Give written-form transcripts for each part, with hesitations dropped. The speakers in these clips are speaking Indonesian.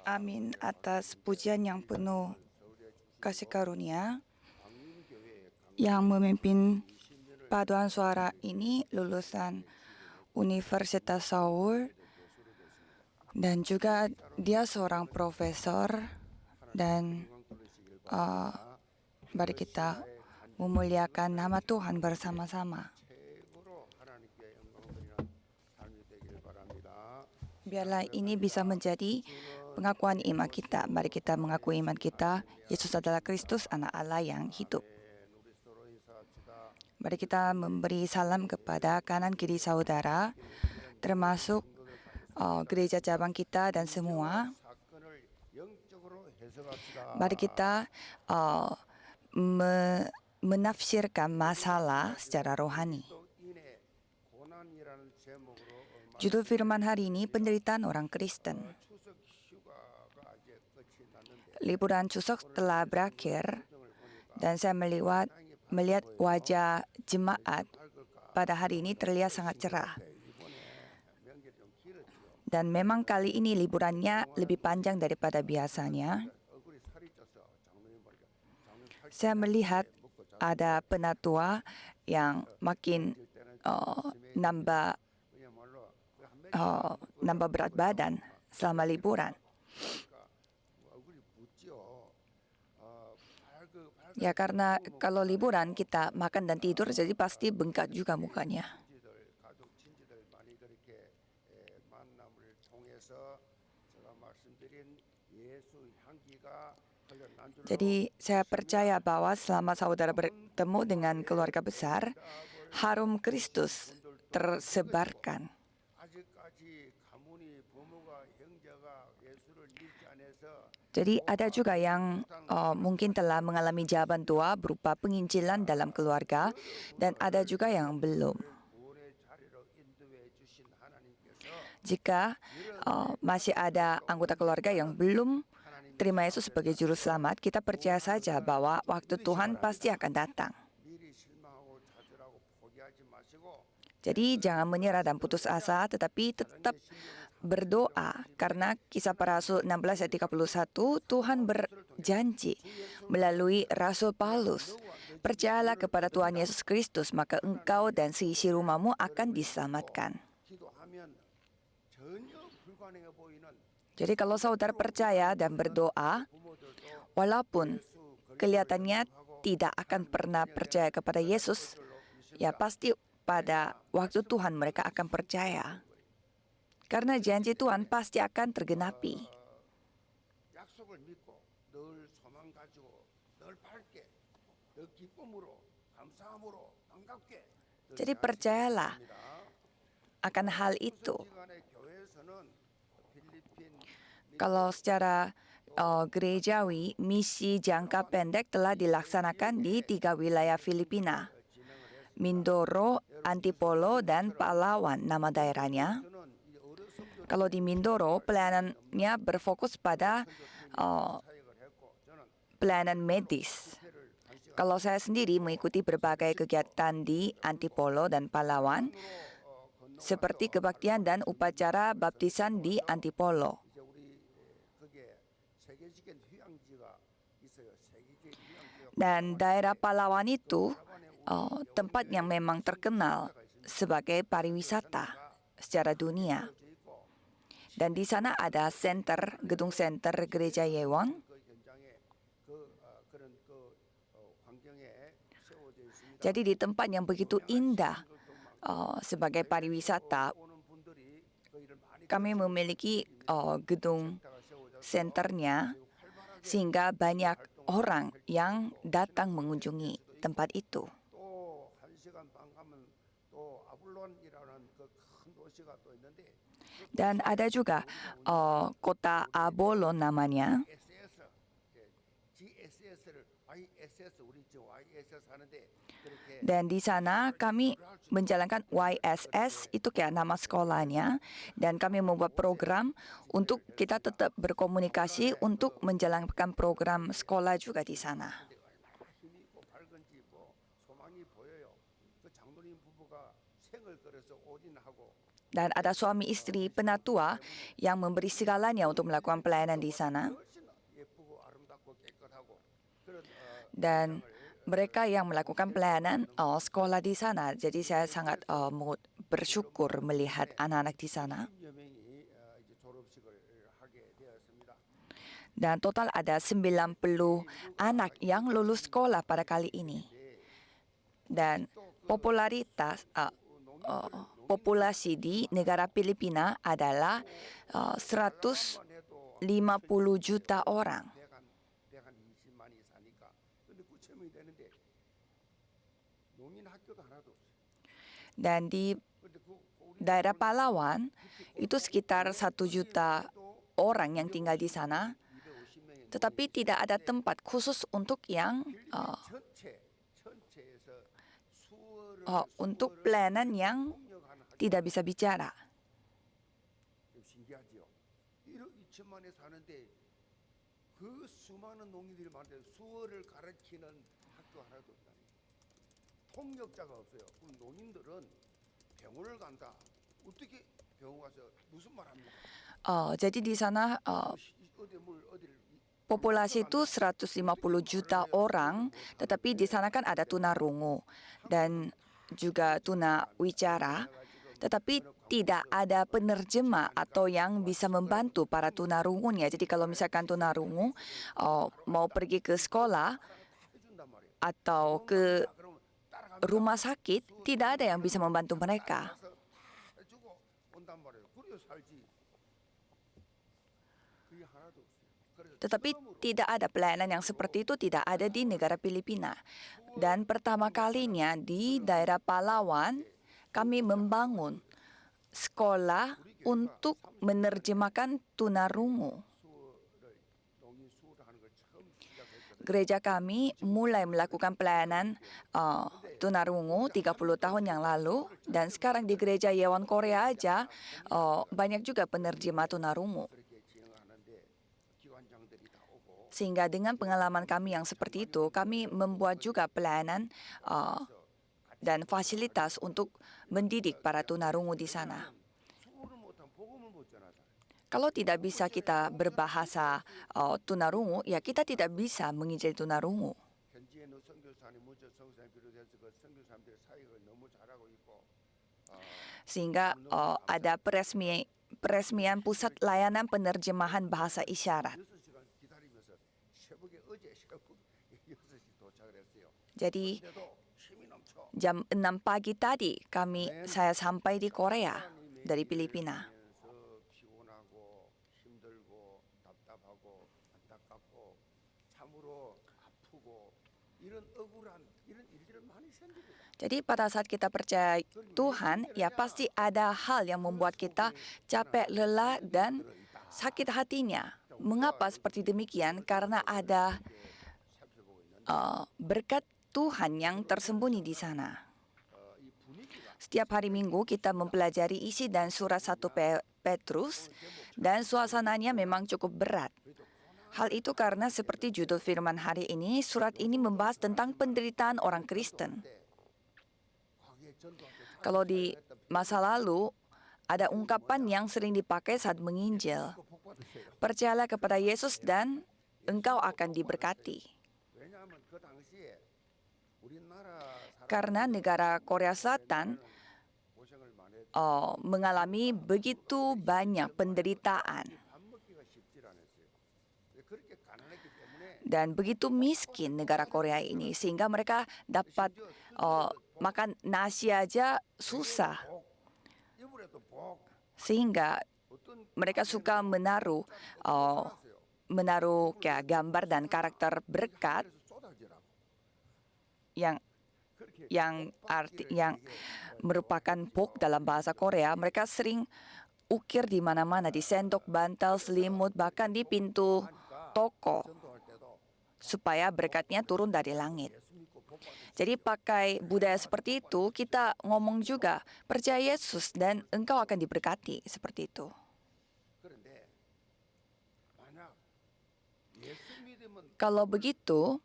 Amin atas pujian yang penuh kasih karunia. Yang memimpin paduan suara ini lulusan Universitas Seoul, dan juga dia seorang profesor. Dan mari kita memuliakan nama Tuhan bersama-sama. Biarlah ini bisa menjadi pengakuan iman kita. Mari kita mengakui iman kita, Yesus adalah Kristus, Anak Allah yang hidup. Mari kita memberi salam kepada kanan kiri saudara, termasuk gereja cabang kita dan semua. Mari kita menafsirkan masalah secara rohani. Judul firman hari ini, penderitaan orang Kristen. Liburan Chuseok telah berakhir, dan saya melihat wajah jemaat pada hari ini terlihat sangat cerah. Dan memang kali ini liburannya lebih panjang daripada biasanya. Saya melihat ada penatua yang makin nambah berat badan selama liburan. Ya, karena kalau liburan kita makan dan tidur, jadi pasti bengkak juga mukanya. Jadi saya percaya bahwa selama saudara bertemu dengan keluarga besar, harum Kristus tersebarkan. Jadi ada juga yang mungkin telah mengalami jawaban doa berupa penginjilan dalam keluarga, dan ada juga yang belum. Jika masih ada anggota keluarga yang belum terima Yesus sebagai juru selamat, kita percaya saja bahwa waktu Tuhan pasti akan datang. Jadi jangan menyerah dan putus asa, tetapi tetap berdoa, karena Kisah Para Rasul 16 ayat 31, Tuhan berjanji melalui Rasul Paulus, percayalah kepada Tuhan Yesus Kristus, maka engkau dan seisi rumahmu akan diselamatkan. Jadi kalau saudara percaya dan berdoa, walaupun kelihatannya tidak akan pernah percaya kepada Yesus, ya pasti pada waktu Tuhan mereka akan percaya. Karena janji Tuhan pasti akan tergenapi. Jadi percayalah akan hal itu. Kalau secara gerejawi, misi jangka pendek telah dilaksanakan di 3 wilayah Filipina. Mindoro, Antipolo, dan Palawan nama daerahnya. Kalau di Mindoro, pelayanannya berfokus pada pelayanan medis. Kalau saya sendiri mengikuti berbagai kegiatan di Antipolo dan Palawan, seperti kebaktian dan upacara baptisan di Antipolo. Dan daerah Palawan itu tempat yang memang terkenal sebagai pariwisata secara dunia. Dan di sana ada gedung center gereja Yewon. Jadi di tempat yang begitu indah sebagai pariwisata, kami memiliki gedung senternya, sehingga banyak orang yang datang mengunjungi tempat itu. Dan ada juga kota Abolon namanya. Dan di sana kami menjalankan YSS, itu kayak nama sekolahnya. Dan kami membuat program untuk kita tetap berkomunikasi untuk menjalankan program sekolah juga di sana. Dan ada suami istri penatua yang memberi segalanya untuk melakukan pelayanan di sana. Dan mereka yang melakukan pelayanan sekolah di sana. Jadi saya sangat bersyukur melihat anak-anak di sana. Dan total ada 90 anak yang lulus sekolah pada kali ini. Dan populasi di negara Filipina adalah 150 juta orang. Dan di daerah Palawan itu sekitar 1 juta orang yang tinggal di sana. Tetapi tidak ada tempat khusus untuk yang untuk pelayanan yang tidak bisa bicara. Jadi di sana populasi itu 150 juta orang, tetapi di sana kan ada tunarungu dan juga tuna wicara, tetapi tidak ada penerjemah atau yang bisa membantu para tunarungunya. Jadi kalau misalkan tunarungu mau pergi ke sekolah atau ke rumah sakit, tidak ada yang bisa membantu mereka. Tetapi tidak ada pelayanan yang seperti itu, tidak ada di negara Filipina. Dan pertama kalinya di daerah Palawan, kami membangun sekolah untuk menerjemahkan tunarungu. Gereja kami mulai melakukan pelayanan tunarungu 30 tahun yang lalu, dan sekarang di gereja Yeowon Korea aja banyak juga penerjemah tunarungu. Sehingga dengan pengalaman kami yang seperti itu, kami membuat juga pelayanan dan fasilitas untuk mendidik para tunarungu di sana. Kalau tidak bisa kita berbahasa tunarungu, ya kita tidak bisa menginjil tunarungu. Sehingga ada peresmian pusat layanan penerjemahan bahasa isyarat. Jadi jam 6 pagi tadi saya sampai di Korea dari Filipina. Jadi pada saat kita percaya Tuhan, ya pasti ada hal yang membuat kita capek, lelah, dan sakit hatinya. Mengapa seperti demikian? Karena ada berkat Tuhan yang tersembunyi di sana. Setiap hari Minggu kita mempelajari isi dan surat 1 Petrus, dan suasananya memang cukup berat. Hal itu karena seperti judul firman hari ini, surat ini membahas tentang penderitaan orang Kristen. Kalau di masa lalu, ada ungkapan yang sering dipakai saat menginjil. Percayalah kepada Yesus dan engkau akan diberkati. Karena negara Korea Selatan mengalami begitu banyak penderitaan dan begitu miskin negara Korea ini, sehingga mereka dapat makan nasi aja susah. Sehingga mereka suka menaruh kayak gambar dan karakter berkat yang merupakan bok dalam bahasa Korea. Mereka sering ukir di mana-mana, di sendok, bantal, selimut, bahkan di pintu toko, supaya berkatnya turun dari langit. Jadi pakai budaya seperti itu, kita ngomong juga, percaya Yesus dan engkau akan diberkati, seperti itu. Kalau begitu,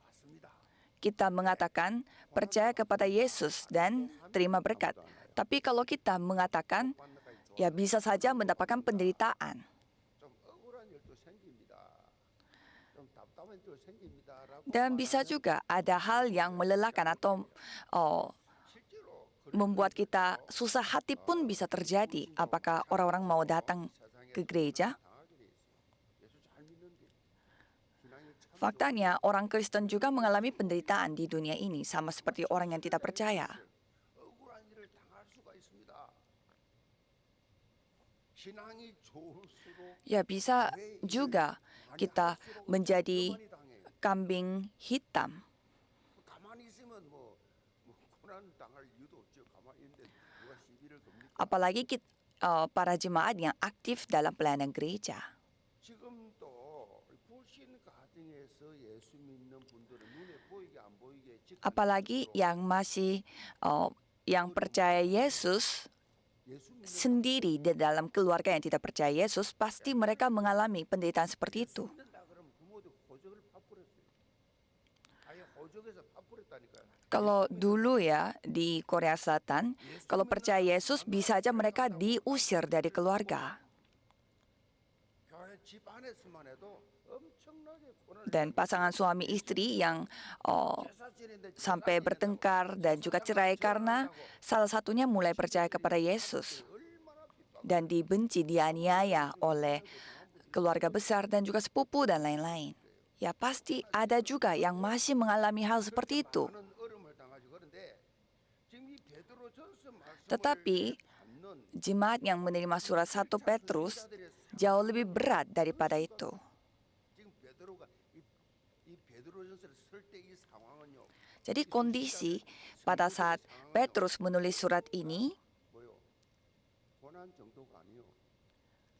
kita mengatakan percaya kepada Yesus dan terima berkat. Tapi kalau kita mengatakan ya bisa saja mendapatkan penderitaan. 좀 억울한 일도 생깁니다. 좀 답답한 일도 생깁니다라고 Dan bisa 말하는 juga ada hal yang melelahkan atau oh, 실제로 membuat kita susah hati pun bisa terjadi. Apakah orang-orang mau datang ke gereja? 당하게 돼 있어요. 예수 잘 믿는데 신앙이 참 Faktanya, orang Kristen juga mengalami penderitaan di dunia ini, sama seperti orang yang tidak percaya. 억울한 일을 당할 수가 있습니다. 신앙이 좋을수록 Ya, bisa juga kita menjadi 많이 당해요. kambing hitam. 가만히 있으면 뭐 고난 당할 이유도 없죠. 가만히 있는데 누가 시비를 겁니까? Apalagi para jemaat yang aktif dalam pelayanan gereja. 지금도 불신 가정에서 예수 믿는 분들은 눈에 보이게 안 보이게 Apalagi yang masih yang percaya Yesus 예수 믿는 sendiri di dalam keluarga yang tidak percaya Yesus, pasti mereka mengalami penderitaan seperti itu. 믿는다 그러면 부모도 호적을 파뿌렸어요. 아예 호적에서 파뿌렸다니까요. Kalau dulu ya di Korea Selatan, kalau percaya Yesus bisa aja mereka diusir dari keluarga. 교회 집 안에서만 해도 엄청나게 고난을 Dan pasangan suami istri yang 제사 지내는데 sampai bertengkar dan juga cerai karena salah satunya mulai percaya kepada Yesus 얼마나 핍박 dan dibenci, dianiaya oleh keluarga besar dan juga sepupu dan lain-lain. Ya pasti ada juga yang masih mengalami hal seperti itu. 많은 어려움을 당하죠. 그런데 지금 이 베드로전서 말씀을 Tetapi 받는 jemaat yang menerima surat 1 Petrus jauh lebih berat daripada itu. 지금 베드로가 이 베드로전서를 쓸 때 이 상황은요. Jadi kondisi pada saat Petrus menulis surat ini, 뭐요? 고난 정도가 아니요.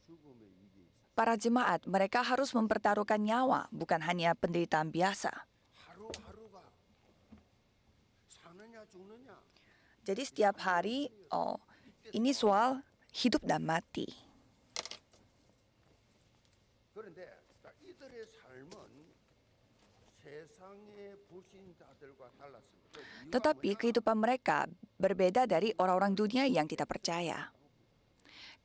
죽음의 위기에 있어요. para jemaat mereka harus mempertaruhkan nyawa, bukan hanya penderitaan biasa. 하루하루가 사느냐 죽느냐. Jadi setiap hari ini soal hidup dan mati. 그런데 이들의 삶은 세상의 불신자들과 달랐습니다. 그 이유가 Tetapi 뭐냐? kehidupan mereka berbeda dari orang-orang dunia yang tidak percaya.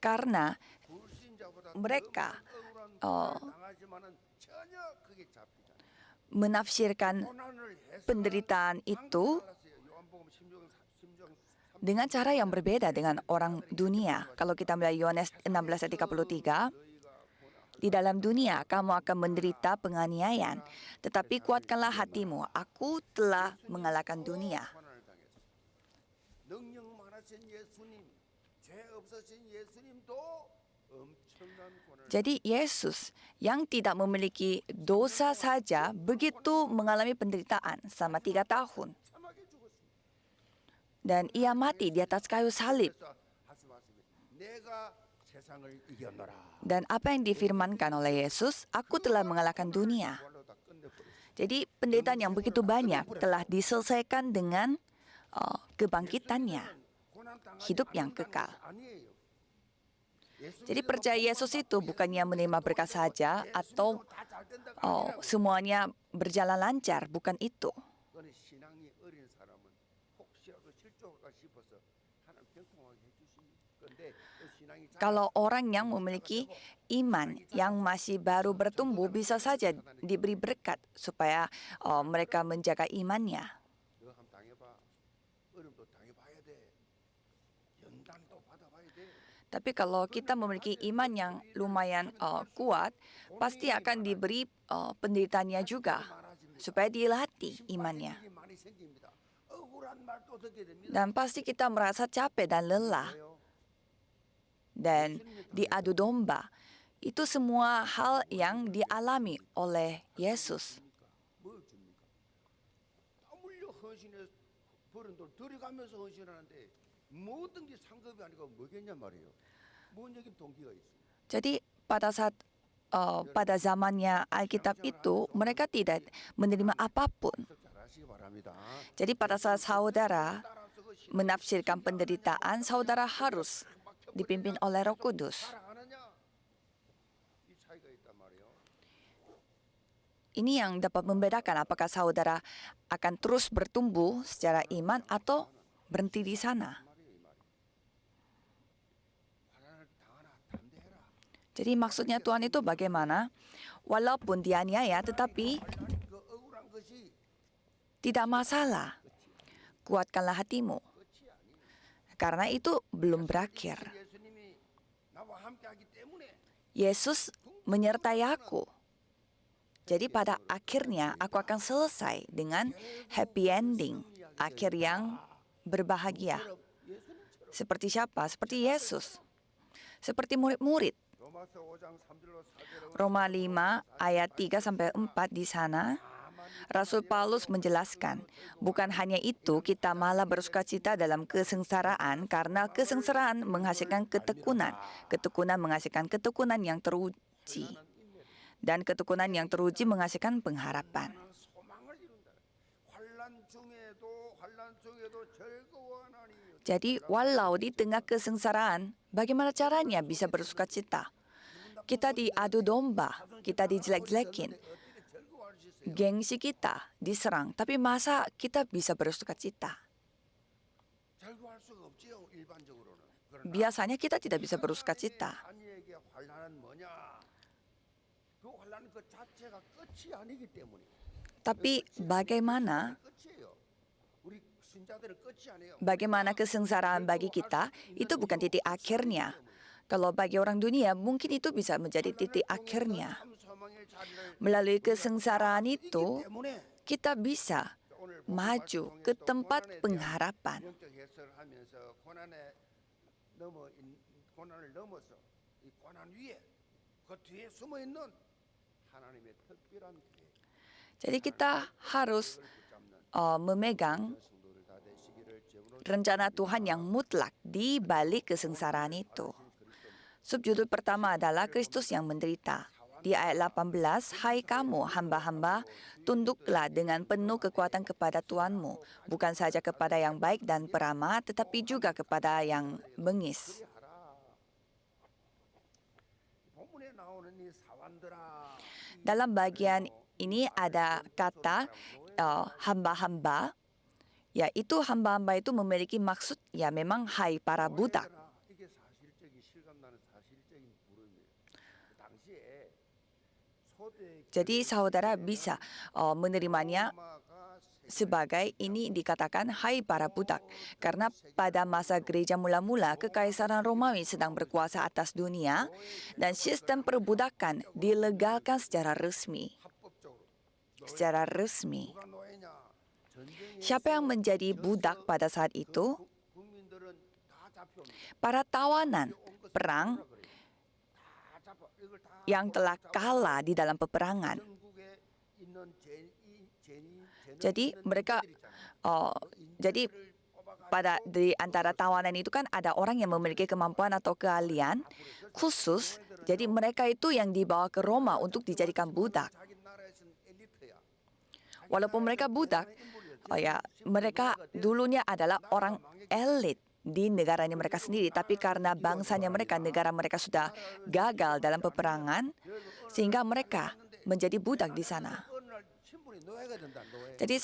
Karena 불신자보다 mereka, 더 억울한 고난을 당하지만은 전혀 그게 잡히지 않아요. menafsirkan 고난을 해서 penderitaan itu 달랐어요. 요한복음 16장 dengan cara yang berbeda dengan orang dunia. Kalau kita melihat Yohanes 16 ayat 33, di dalam dunia kamu akan menderita penganiayaan, tetapi kuatkanlah hatimu, aku telah mengalahkan dunia. 고난을 당했어요. 능력 많으신 예수님, 죄 없으신 예수님도 엄청난 고난을 Jadi Yesus yang tidak memiliki dosa saja begitu mengalami penderitaan selama 3 tahun. 참하게 죽었습니다. Dan ia mati di atas kayu salib. 그래서 하신 말씀이 내가 세상을 이겼노라. Dan apa yang difirmankan oleh Yesus, aku telah mengalahkan dunia. 그걸로 다 끝내버렸어요. Jadi penderitaan yang begitu banyak telah diselesaikan dengan kebangkitannya. 고난 당하지 hidup yang 않는다는 kekal. 것이 아니에요. 예수 Jadi 믿으면 percaya Yesus itu bukannya menerima berkat saja atau 다잘 된다가 아니라고. semuanya berjalan lancar, bukan itu. 그거는 신앙이 어린 사람은 혹시라도 실족할까 싶어서 하나님 병통하게 해주십니다. 그런데 또 신앙이 Kalau orang yang memiliki iman yang masih baru bertumbuh bisa saja diberi berkat supaya mereka menjaga imannya. 너 한번 당해봐. 어려움도 당해봐야 돼. 연단도 받아봐야 돼. Tapi kalau kita memiliki iman yang lumayan kuat, pasti akan diberi penderitaannya juga supaya dilatih imannya. 일이 많이 생깁니다. 억울한 말도 듣게 됩니다. Dan pasti kita merasa capek dan lelah 왜요? dan diadu domba. Itu semua hal yang dialami oleh Yesus. 뭘 줍니까? 땀 흘려 헌신해 버린 돈 들여가면서 헌신하는데 모든 게 상급이 아니고 뭐겠냐 말이에요. 뭔 얘기 동기가 있어요. Jadi pada zamannya Alkitab itu mereka tidak menerima apapun. 잘하시기 바랍니다. Jadi pada saat saudara 따라서 그 신앙 menafsirkan penderitaan, saudara harus dipimpin oleh Roh Kudus. 살아가느냐 이 차이가 있단 말이에요. Ini yang dapat membedakan apakah saudara akan terus bertumbuh secara iman atau berhenti di sana. 말이에요, 이 말이. 환난을 Jadi maksudnya Tuhan itu bagaimana? Walaupun dianiaya tetapi 하나님 그 억울한 것이 tidak masalah. Kuatkanlah hatimu. 끝이 아니에요. Karena itu belum berakhir. 예수님이 나와 함께하기 때문에 Yesus menyertai aku. Jadi pada akhirnya aku akan selesai dengan happy ending. Akhir yang berbahagia. 예수님처럼 Seperti siapa? Seperti Yesus. Seperti murid-murid. 로마서 5장 3절로 4절에 Roma 5 ayat 3 sampai 4 di sana, Rasul Paulus menjelaskan, bukan hanya itu kita malah bersukacita dalam kesengsaraan karena kesengsaraan menghasilkan ketekunan. Ketekunan menghasilkan ketekunan yang teruji. Dan ketekunan yang teruji menghasilkan pengharapan. 소망을 이룬다. 환난 중에도 즐거워하나니 Jadi walau di tengah kesengsaraan, bagaimana caranya bisa bersukacita? Kita diadu domba, kita dijelek-jelekin. 어떻게 즐거워할 수 있어요? Gengsi kita diserang, tapi masa kita bisa bersukacita? 즐거워할 수가 없지요 일반적으로는. 그러나 Biasanya kita tidak bisa bersukacita. 자녀에게 환난은 뭐냐? 그 환난은 그 자체가 끝이 아니기 때문에. Tapi bagaimana 끝이에요. 우리 신자들은 끝이 아니에요. bagaimana kesengsaraan bagi kita itu bukan titik akhirnya. Kalau bagi orang dunia mungkin itu bisa menjadi titik akhirnya. 소망의 자리를 Melalui kesengsaraan 있기 itu 때문에 kita bisa 오늘 maju ke tempat pengharapan. 영적 해석을 하면서 고난을 넘어서 이 고난 위에 그 뒤에 숨어 있는 하나님의 특별한 계획, Jadi kita harus 붙잡는 memegang 성도들 다 되시기를 제물로 rencana Tuhan yang mutlak di balik kesengsaraan itu. Subjudul pertama adalah Kristus yang menderita. Di ayat 18, hai kamu hamba-hamba, tunduklah dengan penuh kekuatan kepada Tuhanmu, bukan saja kepada yang baik dan peramah, tetapi juga kepada yang bengis. 하라. 본문에 나오는 이 사완들아, Dalam bagian ini ada kata hamba-hamba, yaitu hamba-hamba itu memiliki maksud ya memang hai para budak. 이게 사실적인 실감나는 사실적인 부름이에요. 그 당시에 소대 Jadi saudara bisa menerimanya 로마가 sebagai ini dikatakan hai para budak. Karena pada masa gereja mula-mula, Kekaisaran Romawi sedang berkuasa atas dunia dan sistem perbudakan dilegalkan secara resmi. 합법적으로 Secara resmi. 누가 노예냐? 전쟁에 Siapa yang menjadi budak pada saat itu? 국민들은 다 잡혀옵니다. Para tawanan perang 다 잡아. 이걸 다 yang telah kalah di dalam peperangan. 전국에 있는 Jadi mereka jadi pada di antara tawanan itu kan ada orang yang memiliki kemampuan atau keahlian khusus. Jadi mereka itu yang dibawa ke Roma untuk dijadikan budak. 자기 나라에서는 엘리트야. Walaupun mereka budak, mereka dulunya adalah orang elit di negaranya mereka sendiri. Tapi karena bangsanya mereka, negara mereka sudah gagal dalam peperangan, sehingga mereka menjadi budak di sana. 어느 날 신분이 노예가 된다. 노예. Jadi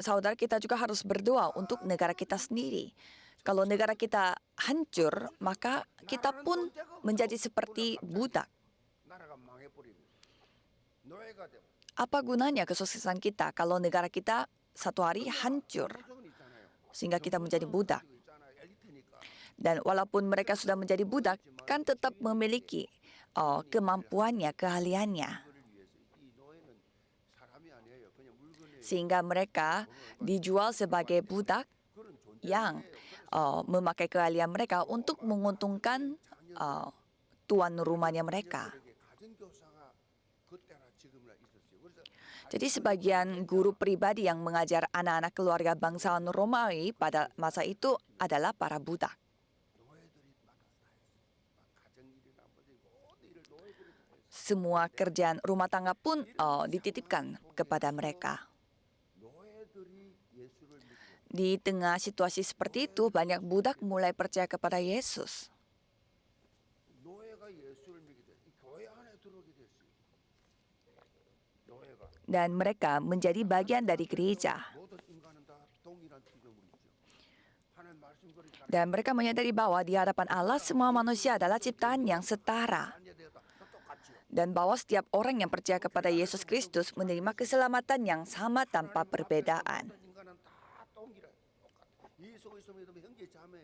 saudara kita juga harus berdoa untuk negara kita sendiri. Kalau negara kita hancur, maka kita pun menjadi seperti budak. 나라가 망해버리면 노예가 되고. Apa gunanya kesuksesan kita kalau negara kita satu hari hancur 정은 있잖아요. sehingga kita menjadi budak? 있잖아요. 엘리트니까. Dan walaupun mereka sudah menjadi budak, kan tetap memiliki kemampuannya, keahliannya. 그를 위해서 이 노예는 사람이 아니에요. 그냥 물건이에요. Sehingga mereka dijual sebagai budak 그런 존재. yang memakai keahlian mereka untuk menguntungkan tuan rumahnya mereka. 가정교사가 그때나 지금이나 있었어요. 그래서 Jadi sebagian guru pribadi yang mengajar anak-anak keluarga bangsawan Romawi pada masa itu adalah para budak. 노예들이 맡아서 다 했어요. 막 가정일이나 뭐지 모든 일을 노예들이 다 했어요. Semua kerjaan rumah tangga pun dititipkan kepada mereka. 노예들이 예수를 믿고 Di tengah situasi seperti itu, banyak budak mulai percaya kepada Yesus. 노예가 예수를 믿게 돼. 이 교회 안에 들어오게 됐어요. 노예가 Dan mereka menjadi bagian dari gereja. 모든 인간은 다 동일한 피조물이죠. 하나님 말씀거리 Dan mereka menyadari bahwa di hadapan Allah semua manusia adalah ciptaan yang setara. 단죄되었다. dan bahwa setiap orang yang percaya kepada Yesus Kristus menerima keselamatan yang sama tanpa perbedaan. 모든 인간은 다 동일해. 똑같아. 예수 그리스도 믿으면 형제 자매.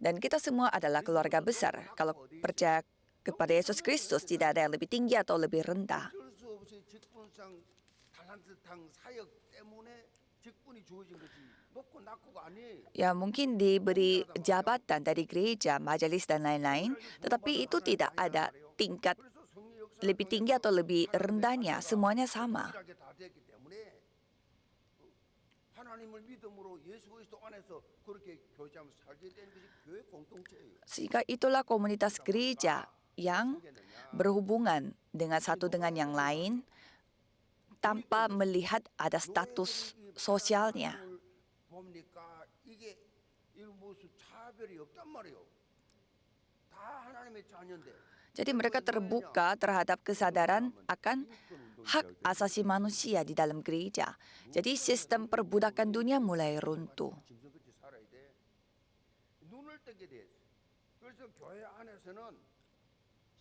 Dan kita semua adalah keluarga besar. Kalau percaya kepada Yesus Kristus, tidak ada yang lebih tinggi atau lebih rendah. 어쩔 수 없이 직분상 달란트상 사역 때문에 직분이 주어진 거지. 높고 낮고가 아니. Ya mungkin diberi jabatan dari gereja, majelis dan lain-lain, tetapi itu tidak ada tingkat 그래서 성령 역사 lebih tinggi atau lebih rendahnya, semuanya sama. 동일하게 다 됐기 때문에 하나님을 믿음으로 예수 그리스도 안에서 그렇게 교제하면서 살게 된 것이 교회 공동체예요. Sehingga itulah komunitas gereja yang berhubungan dengan satu dengan yang lain tanpa melihat ada status sosialnya. 보니까 이게 무슨 차별이 없단 말이에요. 다 하나님의 자녀인데. Jadi mereka terbuka terhadap kesadaran akan hak asasi manusia di dalam gereja. Jadi sistem perbudakan dunia mulai runtuh. 짐승같이 살아야 돼. 눈을 뜨게 돼. 그래서 교회 안에서는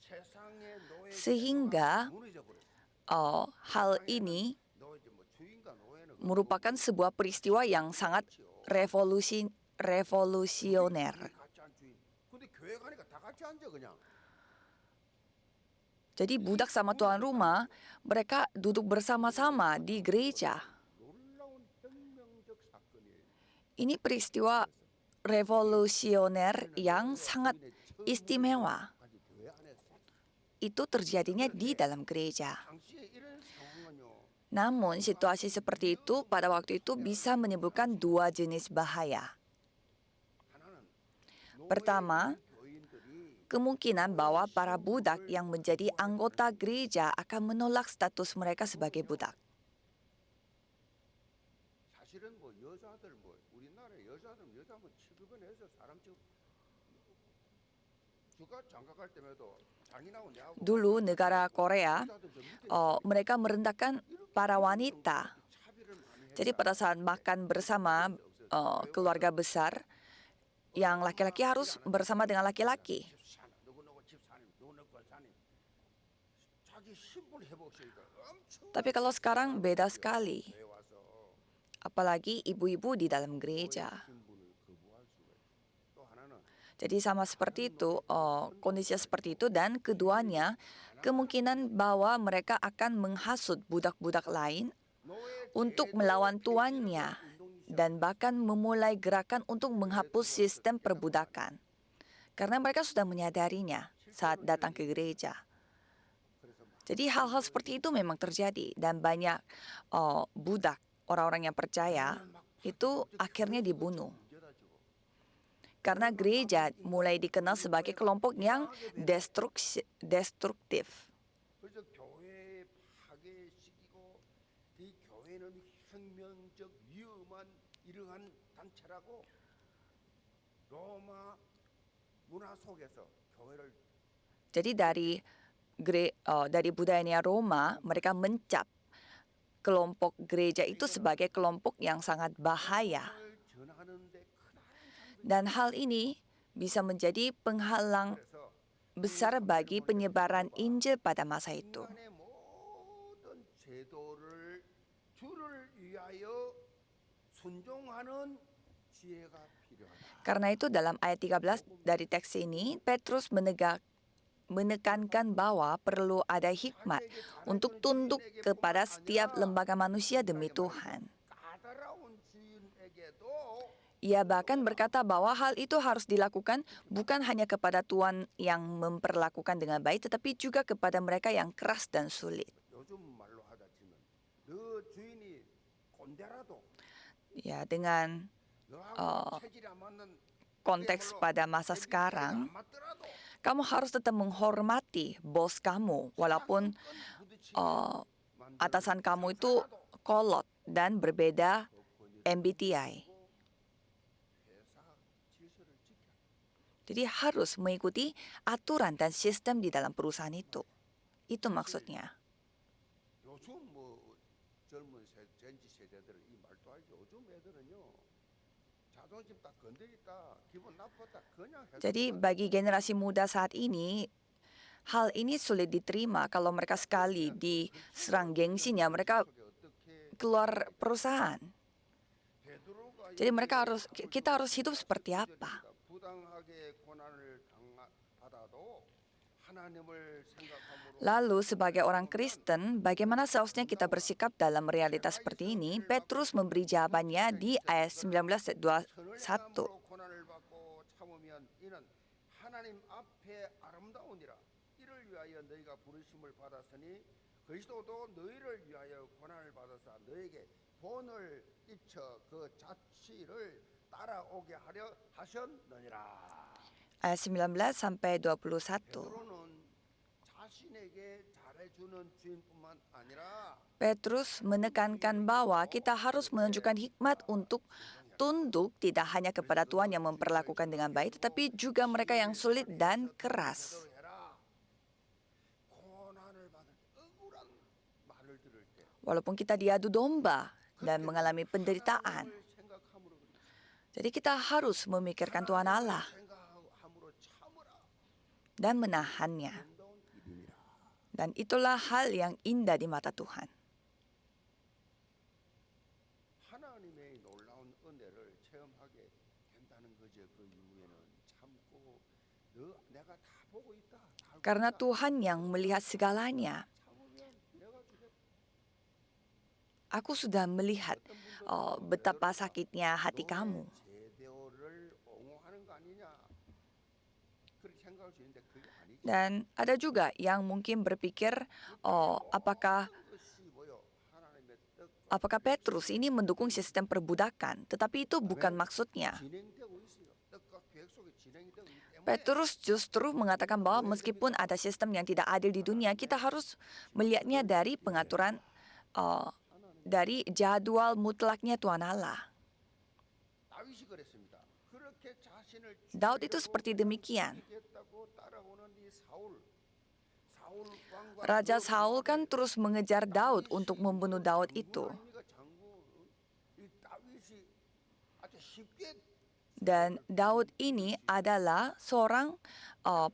세상의 노예 Sehingga 무너져 버렸어. hal ini 노예 뭐 주인과 노예는 merupakan sebuah peristiwa yang sangat revolusioner. 같이 안 주인. 근데 교회 가니까 다 같이 앉아 그냥. Jadi budak sama tuan rumah, mereka duduk bersama-sama di gereja. 놀라운 혁명적 사건이에요. Ini peristiwa revolusioner yang sangat istimewa. 아직 교회 안에서 Itu terjadinya di dalam gereja. 당시에 이런 상황은요. Namun situasi seperti itu pada waktu itu bisa menimbulkan dua jenis bahaya. 하나는 Pertama, 교인들이 kemungkinan bahwa para budak yang menjadi anggota gereja akan menolak status mereka sebagai budak. 사실은 뭐 여자들 뭐 우리나라의 여자들 여자 뭐 취급은 해서 사람 취급 주가 장가 갈 때마다 장인하고 내하고 Dulu negara Korea, 여자들 저 밑에 mereka merendahkan para wanita. 차별을 많이 해. Jadi pada saat makan bersama keluarga besar, yang laki-laki harus bersama dengan laki-laki. 누구누구 집사님 누구누구 권사님 자기 신분 회복시니까 엄청 Tapi kalau sekarang beda sekali, 교회 와서 apalagi ibu-ibu di dalam gereja. 신분을 거부할 수가 있어. 또 하나는 Jadi sama seperti itu, kondisi seperti itu dan keduanya kemungkinan bahwa mereka akan menghasut budak-budak lain untuk melawan tuannya dan bahkan memulai gerakan untuk menghapus sistem perbudakan. Karena mereka sudah menyadarinya saat datang ke gereja. Jadi hal-hal seperti itu memang terjadi dan banyak budak, orang-orang yang percaya, itu akhirnya dibunuh. Karena gereja mulai dikenal sebagai kelompok yang destruktif. 그래서 교회 파괴시키고 이 교회는 혁명적 위험한 이러한 단체라고 로마 문화 속에서 교회를 Jadi dari budayanya Roma, mereka mencap kelompok gereja itu sebagai kelompok yang sangat bahaya. 전하는데 크다. Dan hal ini bisa menjadi penghalang 그래서 besar bagi penyebaran Injil pada masa itu. 인간의 모든 제도를 주를 위하여 순종하는 지혜가 필요하다. Karena itu dalam ayat 13 dari teks ini, Petrus menekankan bahwa perlu ada hikmat untuk tunduk kepada setiap lembaga manusia demi Tuhan. 까다로운 주인에게도 Ia bahkan berkata bahwa hal itu harus dilakukan bukan hanya kepada tuan yang memperlakukan dengan baik, tetapi juga kepada mereka yang keras dan sulit. 요즘 말로 하다 치면 너 주인이 곤대라도 Ya, dengan 너하고 체질이 안 맞는 konteks pada masa sekarang, 안 맞더라도 kamu harus tetap menghormati bos kamu, walaupun atasan kamu itu kolot dan berbeda MBTI. 회사 질서를 지켜. Jadi harus mengikuti aturan dan sistem di dalam perusahaan itu. Itu maksudnya. 요즘 뭐 젊은 젠지 세대들은 이 말도 알죠. 요즘 애들은요 자존심 딱 건드렸다 기분 나빴다 그냥 해서 Jadi bagi generasi muda saat ini, hal ini sulit diterima kalau mereka sekali diserang gengsinya, mereka keluar perusahaan. Jadi kita harus hidup seperti apa? Lalu sebagai orang Kristen, bagaimana seharusnya kita bersikap dalam realitas seperti ini? Petrus memberi jawabannya di ayat 19:21. 고난을 받고 참으면 이는 하나님 앞에 아름다우니라. 이를 위하여 너희가 부르심을 받았으니 그리스도도 너희를 위하여 고난을 받아서 너에게 본을 끼쳐 그 자취를 따라오게 하려 하셨느니라. Ayat 19 sampai 21. 베드로는 자신에게 잘해주는 주인뿐만 아니라 Petrus menekankan bahwa kita harus menunjukkan hikmat untuk tunduk tidak hanya kepada Tuhan yang memperlakukan dengan baik, tetapi juga mereka yang sulit dan keras. 고난을 받을 때 억울한 말을 들을 때 Walaupun kita diadu domba dan mengalami penderitaan. 생각함으로 그렇지. Jadi kita harus memikirkan Tuhan Allah 생각함으로 참으라. dan menahannya. 아름다운 일이니라. Dan itulah hal yang indah di mata Tuhan. 하나님의 놀라운 은혜를 체험하게 된다는 거죠. 그 이후에는 참고 내가 다 보고 있다. 다 알고 Karena 있다. Tuhan yang melihat segalanya. 참으면 내가 주겠다. Aku sudah melihat betapa sakitnya hati kamu. 제대로를 옹호하는 거 아니냐? 그렇게 생각할 수 있는데 그게 아니죠. Dan ada juga yang mungkin berpikir, apakah 것이 뭐요? 하나님의 뜻과 apakah Petrus ini mendukung sistem perbudakan? Tetapi itu bukan maksudnya. 진행되고 있어요. 뜻과 계획 속에 진행이 되고 있기 때문에 Petrus justru mengatakan bahwa meskipun ada sistem yang tidak adil di dunia, kita harus melihatnya dari pengaturan, dari jadwal mutlaknya Tuhan Allah. 다윗이 그랬습니다. 그렇게 자신을 Daud itu seperti demikian. 죽이겠다고 따라오는 이 사울 왕과 Raja Saul kan terus mengejar Daud untuk membunuh Daud itu. 아닙니까? 장군 이 다윗이 아주 쉽게 Dan Daud ini adalah seorang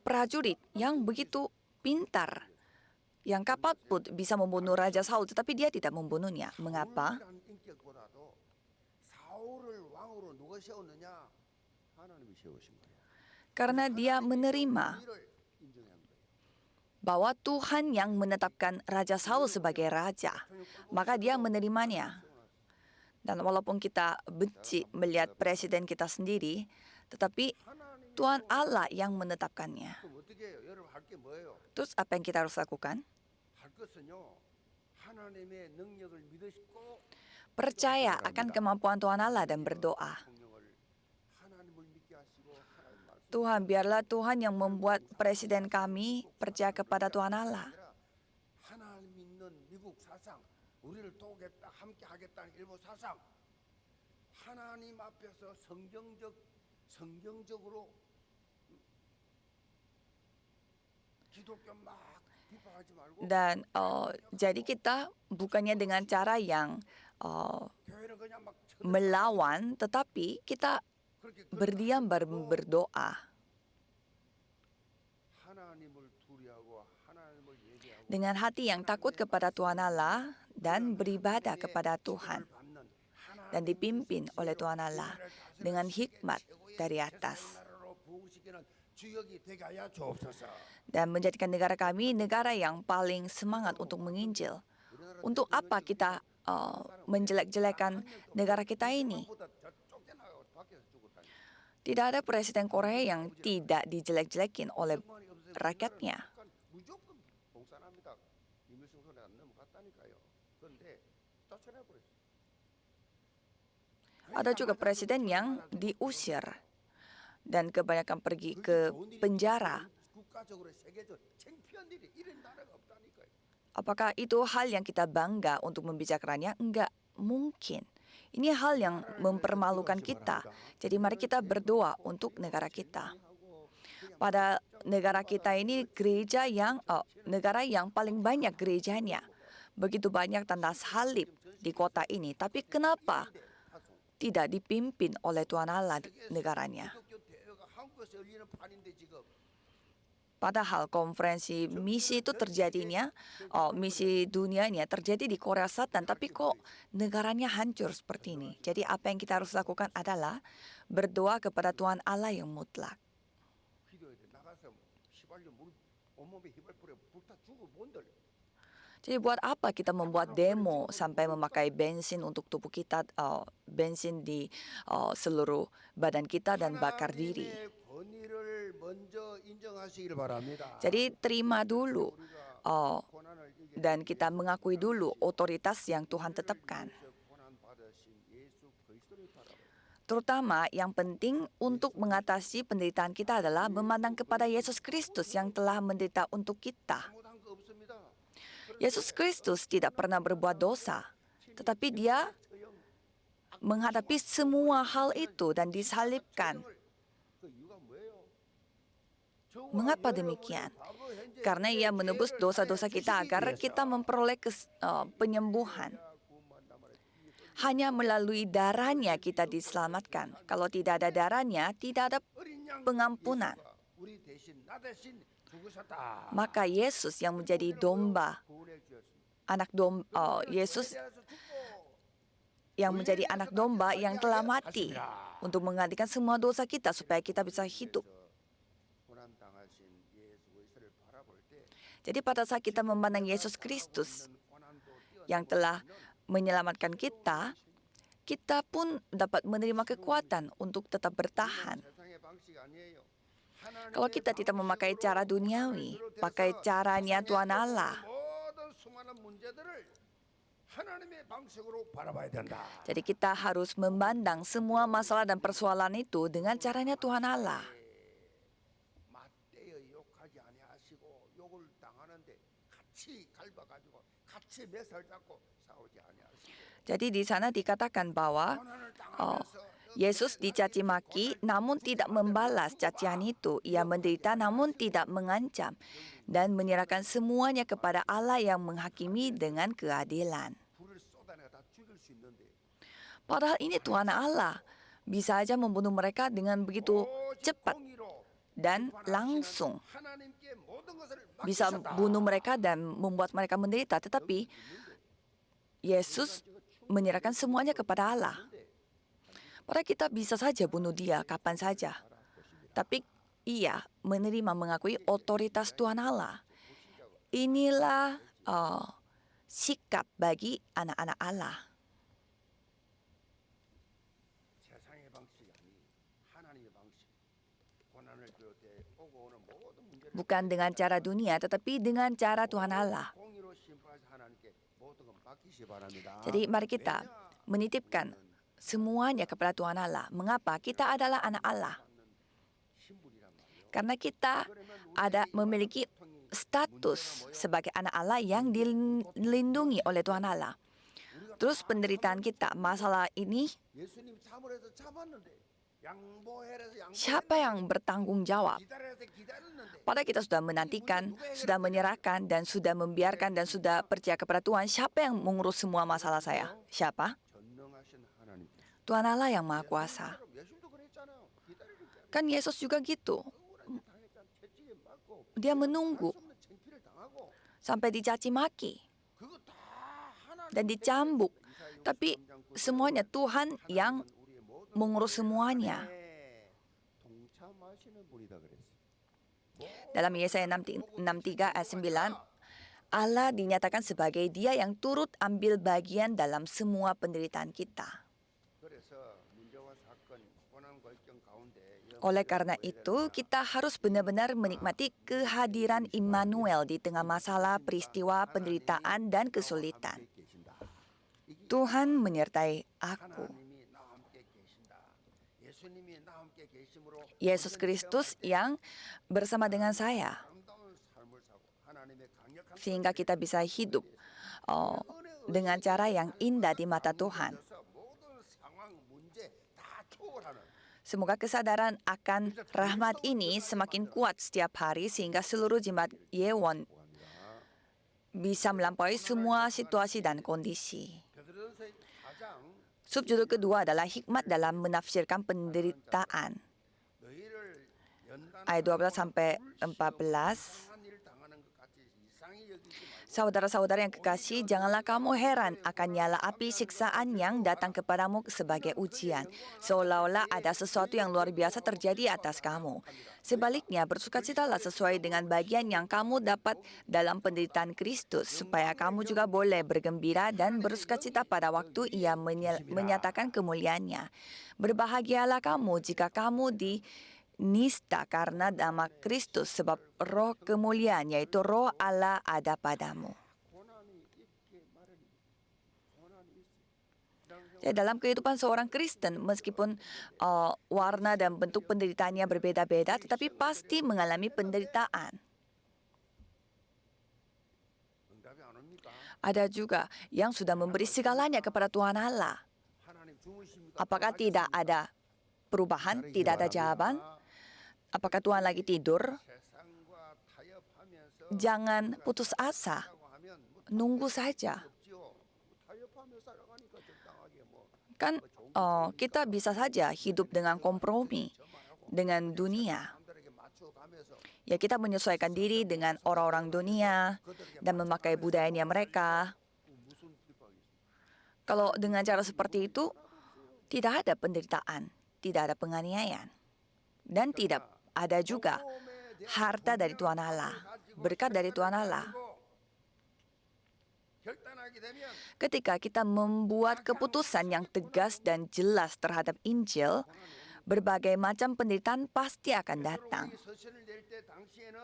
prajurit yang begitu pintar. Yang kapan pun bisa membunuh Raja Saul, tetapi dia tidak membunuhnya. Mengapa? 사울이라는 인격보다도 사울을 왕으로 누가 세웠느냐? 하나님이 세우신 거예요. Karena dia menerima 이를 인정한 거예요. bahwa Tuhan yang menetapkan Raja Saul sebagai raja. Maka dia menerimanya. Dan walaupun kita benci melihat presiden kita sendiri, tetapi 하나님이 Tuhan Allah yang menetapkannya. 그럼 어떻게 해요? 여러분 할 게 뭐예요? Terus apa yang kita harus lakukan? 할 것은요. 하나님의 능력을 믿으시고 Percaya akan kemampuan Tuhan Allah dan berdoa. 성령을 하나님을 믿게 하시고 하나님 말씀 Tuhan, biarlah Tuhan yang membuat presiden kami percaya kepada Tuhan Allah. 아니라 하나님 믿는 미국 사상, 우리를 도우겠다, 함께 하겠다는 일본 사상, 하나님 앞에서 성경적으로 기독교 막 비판하지 말고 Dan jadi kita bukannya dengan cara yang 교회는 그냥 막 melawan, tetapi kita 그렇게 berdiam berdoa. 하나님을 두려워하고 하나님을 예배하고 Dengan hati yang takut kepada Tuhan Allah dan beribadah kepada Tuhan. 받는 Dan dipimpin oleh Tuhan Allah dengan hikmat dari atas. 나라로 부으시기는 주역이 되게 하여 주옵소서. Dan menjadikan negara kami negara yang paling semangat untuk menginjil. Untuk apa kita menjelek-jelekan negara kita ini? 보다 저 쫓겨나고 밖에서 죽었다니. Tidak ada presiden Korea yang tidak dijelek-jelekin oleh 성만이 없어서 rakyatnya. 우리나라는 무조건 봉산합니다. 이물성 손에 안 넘어갔다니까요. 그런데 쫓아내버렸어요. Ada juga presiden yang diusir dan kebanyakan pergi ke penjara. 국가적으로 세계적 창피한 일이 이런 나라가 없다니까요. Apakah itu hal yang kita bangga untuk membicarakannya? Enggak mungkin. Ini hal yang mempermalukan kita. Jadi mari kita berdoa untuk negara kita. Pada negara kita ini negara yang paling banyak gerejanya. Begitu banyak tanda salib di kota ini. Tapi kenapa tidak dipimpin oleh Tuhan Allah negaranya? 기독교 대회가 한국에서 열리는 판인데 지금 Padahal konferensi misi itu terjadinya, misi dunianya terjadi di Korea Selatan, tapi kok negaranya hancur seperti ini. Jadi apa yang kita harus lakukan adalah berdoa kepada Tuhan Allah yang mutlak. 기도해야 돼. 나가서 휘발유 물 온몸에 휘발 뿌려 불타 죽어 뭔들. Jadi buat apa kita membuat demo sampai memakai bensin untuk tubuh kita, bensin di seluruh badan kita dan bakar diri. 하나님의 권위를 먼저 인정하시길 바랍니다. Jadi terima dulu 고난을 이겨 dan kita mengakui dulu otoritas yang Tuhan tetapkan. 고난 받으신 예수 그리스도를 바라봐요. Terutama yang penting untuk mengatasi penderitaan kita adalah memandang kepada Yesus Kristus yang telah menderita untuk kita. 잘못한 거 없습니다. Yesus Kristus tidak pernah berbuat dosa, tetapi dia menghadapi semua hal itu dan disalibkan. 그 이유가 뭐예요? Mengapa demikian? Karena ia menebus dosa-dosa kita agar kita memperoleh penyembuhan. Hanya melalui darahnya kita diselamatkan. Kalau tidak ada darahnya, tidak ada pengampunan. 우리 대신 나 대신 죽으셨다. Maka Yesus yang menjadi domba, 구원해 주셨습니다. anak domba, Yesus yang menjadi anak domba yang telah mati untuk menggantikan semua dosa kita supaya kita bisa hidup. 고난 당하신 예수 그리스도를 바라볼 때 Jadi pada saat kita memandang Yesus Kristus 고난도 yang telah menyelamatkan kita, kita pun dapat menerima kekuatan untuk tetap bertahan. 세상의 방식 아니에요. Kalau kita tidak memakai cara duniawi, pakai caranya Tuhan Allah. 모든 수많은 문제들을 하나님의 방식으로 바라봐야 된다. Jadi kita harus memandang semua masalah dan persoalan itu dengan caranya Tuhan Allah. 맞대어 욕하지 아니하시고 욕을 당하는데 같이 갈봐가지고 같이 매살 잡고 싸우지 아니하시고 Jadi di sana dikatakan bahwa 고난을 당하면서 Yesus dicaci maki namun tidak membalas cacian itu. Ia menderita namun tidak mengancam dan menyerahkan semuanya kepada Allah yang menghakimi dengan keadilan. 불을 쏟아내가 다 죽일 수 있는데 Padahal ini Tuhan Allah bisa aja membunuh mereka dengan begitu cepat 공의로 dan langsung. 하나님께 모든 것을 Bisa 맡기셨다. bunuh mereka dan membuat mereka menderita. Tetapi Yesus menyerahkan semuanya kepada Allah. Padahal kita bisa saja bunuh dia kapan saja. Tapi ia menerima mengakui otoritas Tuhan Allah. Inilah sikap bagi anak-anak Allah. 세상의 방식이 아니 하나님의 방식. 고난을 비롯해 오고 오는 모든 문제를 Bukan dengan cara dunia, tetapi dengan cara Tuhan Allah. 공의로 심판하신 하나님께 모든 건 맡기시 바랍니다. Jadi mari kita menitipkan semuanya kepada Tuhan Allah. Mengapa? Kita adalah anak Allah. 신분이란 말이에요. Karena kita memiliki status sebagai anak Allah yang dilindungi oleh Tuhan Allah. Terus penderitaan kita, masalah ini, 예수님 참으래서 참았는데 양보해서 siapa yang bertanggung jawab? 기다려서 기다렸는데 Padahal kita sudah menantikan, sudah menyerahkan, dan sudah membiarkan, dan sudah percaya kepada Tuhan. Siapa yang mengurus semua masalah saya? Siapa? 전능하신 하나님. Tuhan Allah yang Maha Kuasa. 예수님도 그랬잖아요. 기다리니까 Kan Yesus juga gitu. 당했잖아. 채찍에 맞고 Dia menunggu 수 없는 창피를 당하고 sampai dicaci maki 그거 다 하나님 dan dicambuk. Tapi semuanya Tuhan yang 우리의 모든 mengurus semuanya. 동참하시는 분이다 그랬어요. Dalam Yesaya 63 ayat 9, Allah dinyatakan sebagai Dia yang turut ambil bagian dalam semua penderitaan kita. 그래서 문제와 사건, 고난 골경 가운데 Oleh karena itu, kita harus benar-benar menikmati kehadiran Immanuel di tengah masalah, peristiwa, penderitaan, dan kesulitan. 계신다. Tuhan menyertai aku. 하나님이 나와 함께 계신다. 예수님이 나와 함께 계심으로 Yesus Kristus yang bersama dengan saya. 아름다운 삶을 사고 하나님의 강력한 Sehingga kita bisa hidup dengan cara yang indah di mata Tuhan. 그래서 모든 상황, 문제 다 초월하는 Semoga kesadaran akan rahmat ini semakin kuat setiap hari sehingga seluruh jemaat Yewon bisa melampaui semua situasi dan kondisi. 베드로전서 4장 Subjudul kedua adalah hikmat dalam menafsirkan penderitaan. 너희를 ayat 12 sampai 14. 이상한 일을 당하는 것 같이 이상히 여기지 말고 Saudara-saudara yang kekasih, janganlah kamu heran akan nyala api siksaan yang datang kepadamu sebagai ujian, seolah-olah ada sesuatu yang luar biasa terjadi atas kamu. Sebaliknya, bersukacitalah sesuai dengan bagian yang kamu dapat dalam penderitaan Kristus, supaya kamu juga boleh bergembira dan bersukacita pada waktu Ia menyatakan kemuliaannya. Berbahagialah kamu jika kamu nista karena nama Kristus, sebab roh kemuliaan yaitu roh Allah ada padamu. 고난이 있게 마련입니다. 고난이 있어요. Ya, dalam kehidupan seorang Kristen, meskipun warna dan bentuk penderitaannya berbeda-beda, tetapi pasti mengalami penderitaan. 응답이 안 옵니까? Ada juga yang sudah memberi segalanya kepada Tuhan Allah. 하나님 주무십니까? Apakah tidak ada perubahan, tidak ada jawaban? Apakah Tuhan lagi tidur? 세상과 타협하면서 Jangan putus asa, 하고 하면 뭐 nunggu saja. 없지요. 타협하며 살아가니까 적당하게 뭐 Kan kita bisa saja hidup dengan kompromi dengan dunia. 사람들에게 맞춰가면서 Ya, kita menyesuaikan diri dengan orang-orang dunia dan memakai budayanya mereka. 무슨 핍박이 Kalau dengan cara seperti itu, tidak ada penderitaan, tidak ada penganiayaan, dan tidak ada juga harta dari Tuhan Allah, berkat dari Tuhan Allah. 결단하게 되면 Ketika kita membuat keputusan yang tegas dan jelas terhadap Injil, berbagai macam penderitaan pasti akan datang. 이 서신을 낼 때 당시에는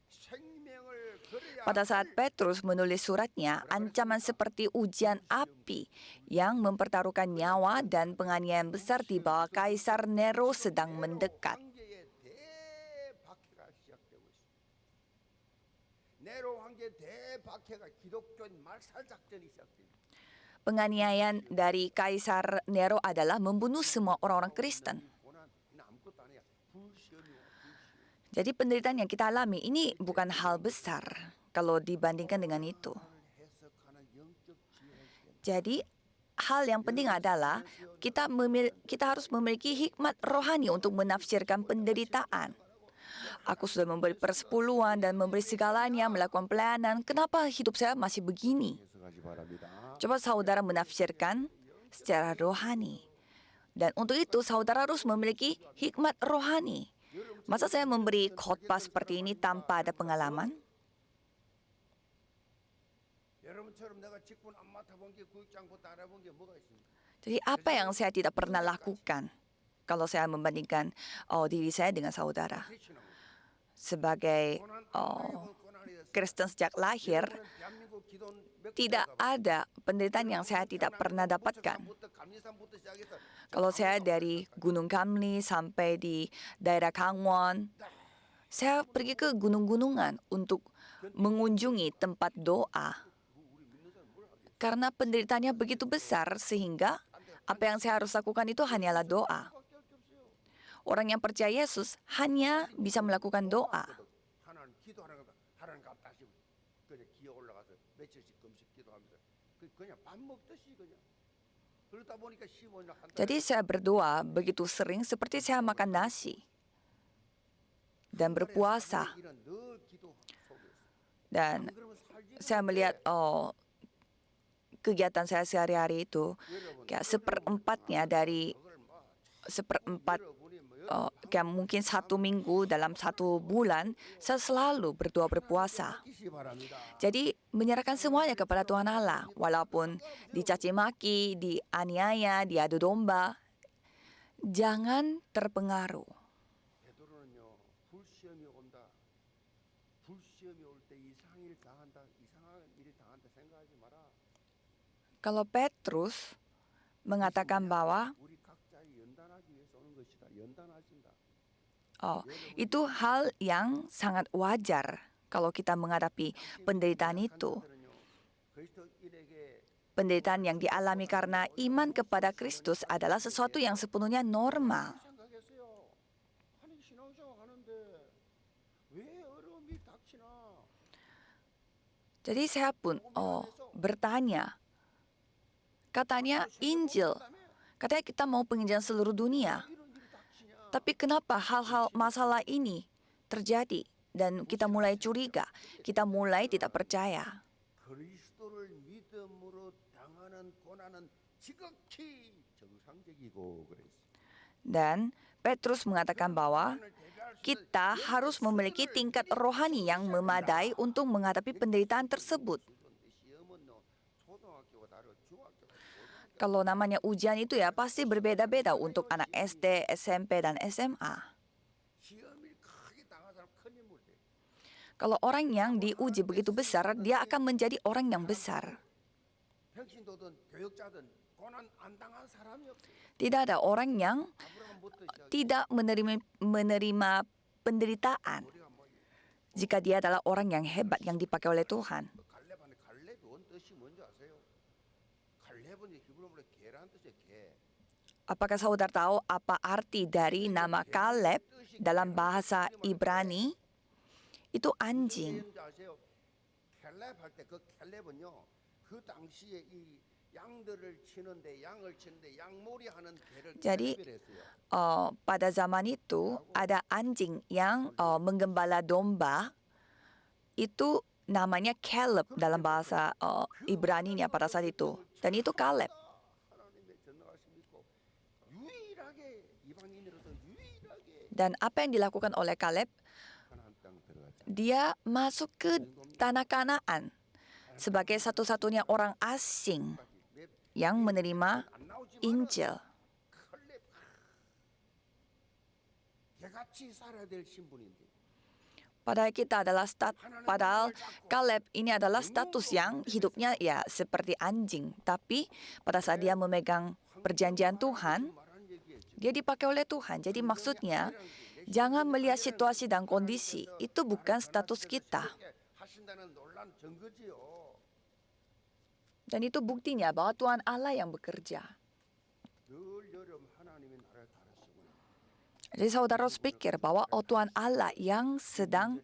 생명을 걸어야 Pada saat Petrus menulis suratnya, ancaman seperti ujian api yang mempertaruhkan nyawa dan penganiayaan besar di bawah Kaisar Nero sedang mendekat. 황제의 대박해가 시작되고 있습니다. 네로 황제 대박해가 기독교인 말살 작전이 시작됩니다. Penganiayaan dari Kaisar Nero adalah membunuh semua orang-orang Kristen. 고난 이는 아무것도 아니야. 불시험이야. 불시험. Jadi penderitaan yang kita alami ini bukan hal besar kalau dibandingkan dengan itu. 해석하는 영적 지혜를 시켰다. Jadi hal yang penting adalah kita harus memiliki hikmat rohani untuk menafsirkan penderitaan. Aku sudah memberi persepuluhan dan memberi segalanya, melakukan pelayanan. Kenapa hidup saya masih begini? 해석하기 바랍니다. Coba saudara menafsirkan secara rohani. Dan untuk itu saudara harus memiliki hikmat rohani. Masa saya memberi khotbah seperti ini tanpa ada pengalaman? 여러분처럼 내가 직분 안 맡아본 게 구역장부터 알아본 게 뭐가 있습니까? Jadi apa yang saya tidak pernah lakukan kalau saya membandingkan diri saya dengan saudara? 크리스천하고 Sebagai 고난 고난이 됐어. Kristen sejak lahir, 여러분은 대한민국 기돈 몇 tidak ada penderitaan yang saya tidak pernah dapatkan. 감리산부터 시작해서 Kalau saya dari Gunung Kamli sampai di daerah Kangwon, saya pergi ke gunung-gunungan untuk mengunjungi tempat doa. Karena penderitaannya begitu besar sehingga apa yang saya harus lakukan itu hanyalah doa. Orang yang percaya Yesus hanya bisa melakukan doa. 하나님 기도하는 거 하나님 값 다시 그냥 기어 올라가서 며칠씩 금식 기도하면서 그냥 밥 먹듯이 그냥 그러다 보니까 15년 한 달. Jadi saya berdoa begitu sering seperti saya makan nasi dan berpuasa. 이런 늘 기도 속에서. Dan 그러면 살지. saya melihat kegiatan saya sehari-hari itu kayak seperempatnya dari seperempat kayak mungkin 1 minggu dalam 1 bulan saya selalu berdoa berpuasa. 기시 바랍니다. Jadi menyerahkan semuanya kepada Tuhan Allah, walaupun dicaci maki, dianiaya, diadu domba, jangan terpengaruh. 베드로는요 불시험이 온다. 불시험이 올 때 이상한 일을 당한다. 이상한 일이 당한다 생각하지 마라. Kalau Petrus mengatakan bahwa 우리 각자를 연단하기 위해서 오는 것이다. 연단하신다. itu hal yang sangat wajar kalau kita menghadapi penderitaan itu. 그리스도인에게 Penderitaan yang dialami karena iman kepada Kristus adalah sesuatu yang sepenuhnya normal. 생각했어요. 아니 신앙생활 하는데 왜 어려움이 닥치나? Jadi saya pun bertanya, katanya Injil, katanya kita mau penginjilan seluruh dunia. 이런 일이 닥치냐? Tapi kenapa hal-hal masalah ini terjadi dan kita mulai curiga, kita mulai tidak percaya. 그리스도를 믿음으로 당하는 고난은 지극히 정상적이고 그랬어요. Dan Petrus mengatakan bahwa kita harus memiliki tingkat rohani yang memadai untuk menghadapi penderitaan tersebut. 시험은요 초등학교가 다르고 중학교가 다르고 Kalau namanya ujian itu ya pasti berbeda-beda untuk anak SD, SMP, dan SMA. 시험이 크게 당한 사람 큰 인물 돼. Kalau orang yang diuji begitu besar, dia akan menjadi orang yang besar. 평신도든 교역자든 고난 안 당한 사람이 없어요. Tidak ada orang yang 아브라함부터 시작. tidak menerima penderitaan 우리가 뭐 jika dia adalah orang yang hebat yang dipakai oleh Tuhan. 갈렙한테 갈렙이 원 뜻이 뭔지 아세요? 갈렙은 히브리어로 개란 뜻이에요. 개. Apakah saudara tahu apa arti dari nama Kaleb dalam bahasa Ibrani? Itu anjing. 뭔지 아세요? 캘렙 할때 그 캘렙은요 그 당시에 이 양들을 치는데 양을 치는데 양몰이 하는 개를 Jadi, 캘렙이라 했어요. Pada zaman itu ada anjing yang menggembala domba. Itu namanya Caleb dalam bahasa Ibrani-nya pada saat itu. Dan itu Kaleb. 하나님의 전능하심 믿고 유일하게 이방인으로서 유일하게 Dan apa yang dilakukan oleh Kaleb? 가나안 땅 들어갔죠. Dia masuk ke tanah Kanaan sebagai satu-satunya orang asing yang menerima 안 나오지만 Injil. 컬렙 개같이 살아야 될 신분인데 Padahal kita adalah padahal Kaleb ini adalah status yang hidupnya ya seperti anjing. Tapi pada saat dia memegang perjanjian Tuhan, 말하는 얘기예요. dia dipakai oleh Tuhan. Jadi maksudnya jangan melihat situasi dan kondisi. Itu bukan status kita. 이렇게 하신다는 놀란 증거지요. Dan itu buktinya bahwa Tuhan Allah yang bekerja. 늘 여름 하나님의 나라를 다루시구나. Jadi saudara harus pikir bahwa Tuhan Allah yang sedang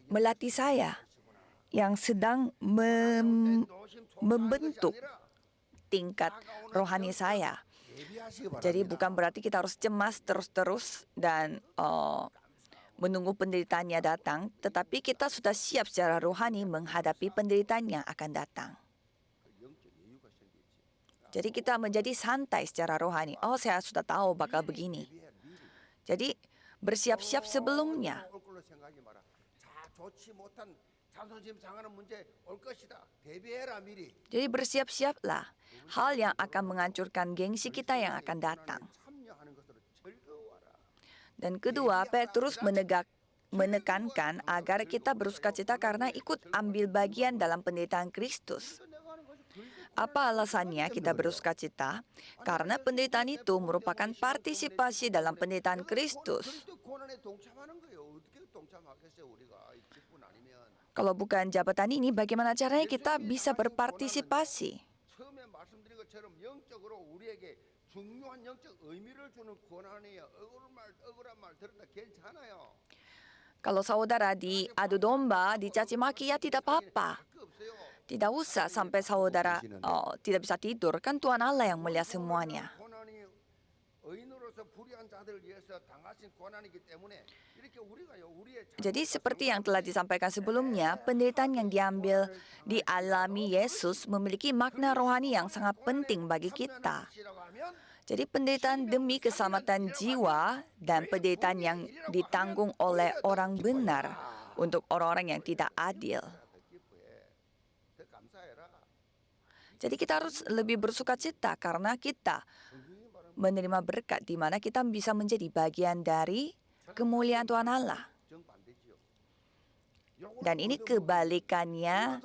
melatih saya, yang sedang membentuk tingkat rohani saya. Jadi bukan berarti kita harus cemas terus-terus dan menunggu penderitaannya datang, tetapi kita sudah siap secara rohani menghadapi penderitaan yang akan datang. Jadi kita menjadi santai secara rohani. Oh, saya sudah tahu bakal begini. Jadi bersiap-siap sebelumnya. 올 걸로 생각하지 마라. 자, 좋지 못한 자존심 상하는 문제 올 것이다. 대비해라 미리. Jadi bersiap-siaplah hal yang akan menghancurkan gengsi kita yang akan datang. 참여하는 것으로 즐거워라. Dan kedua, Petrus menekankan agar kita bersukacita karena ikut ambil bagian dalam penderitaan Kristus. Apa alasannya kita bersukacita? Karena penderitaan itu merupakan partisipasi dalam penderitaan Kristus. 그리스도 고난에 동참하는 거예요. 어떻게 동참하겠어요, 우리가 기쁜 아니면. Kalau bukan jabatan ini, bagaimana caranya kita bisa berpartisipasi? 처음에 말씀드린 것처럼 영적으로 우리에게 중요한 영적 의미를 주는 고난이에요. 억울한 말 들었다 괜찮아요. Kalau saudara diadu domba, dicaci maki, ya tidak apa-apa. 그 없어요. Tidak usah sampai saudara tidak bisa tidur. Kan Tuhan Allah yang melihat semuanya. 고난이 의인으로서 불의한 자들을 위해서 당하신 고난이기 때문에 이렇게 우리가요 우리의 Jadi seperti yang telah disampaikan sebelumnya, penderitaan yang dialami Yesus memiliki makna rohani yang sangat penting bagi kita. Jadi penderitaan demi keselamatan jiwa dan penderitaan yang ditanggung oleh orang benar untuk orang-orang yang tidak adil. 더 감사해라. Jadi kita harus lebih bersukacita karena kita menerima berkat di mana kita bisa menjadi bagian dari kemuliaan Tuhan Allah. 정반대지요. Dan ini kebalikannya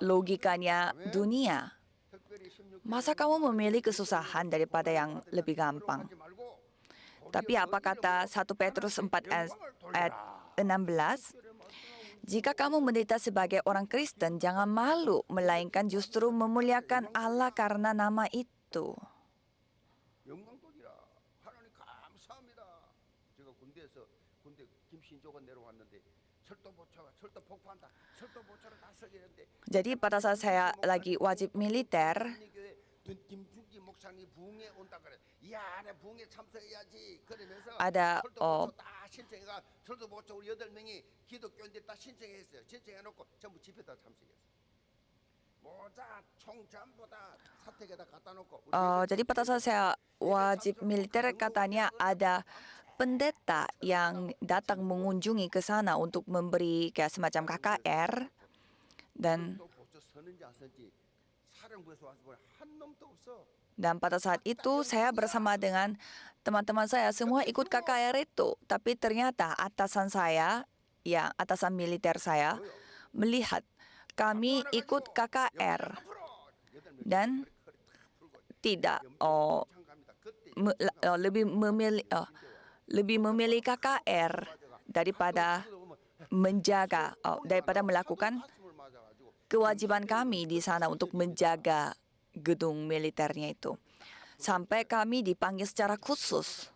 logikanya dunia. Masa kamu memilih kesusahan daripada yang lebih gampang? Tapi apa kata 1 Petrus 4 ayat 16? Jika kamu menderita sebagai orang Kristen, jangan malu, melainkan justru memuliakan Allah karena nama itu. 영광 돌리라. 하나님 감사합니다. 제가 군대 김신조가 내려왔는데 철도 폭파한다. 철도 보초를 다 설계했는데 Jadi pada saat saya lagi wajib militer, 김중기 목사님 부흥에 온다 그래. 미안해 부흥에 참석해야지 그러면서 ada 철도 다 신청해가 철도 보쪽 우리 8명이 기독교인들 다 신청했어요. 신청해놓고 전부 집회 다 참석했어요. 모자 총 전부 다 사택에다 갖다 놓고 jadi pada saat saya wajib militer katanya ada pendeta yang datang mengunjungi ke sana untuk memberi kayak semacam KKR dan 또 보초 서는지 안 서는지 사령부에서 와서 보니 한 놈도 없어. pada saat itu saya bersama dengan teman-teman saya semua ikut KKR itu, tapi ternyata atasan saya, yang atasan militer saya melihat kami ikut KKR dan tidak lebih memilih KKR daripada daripada melakukan kewajiban kami di sana untuk menjaga gedung militernya itu. Sampai kami dipanggil secara khusus.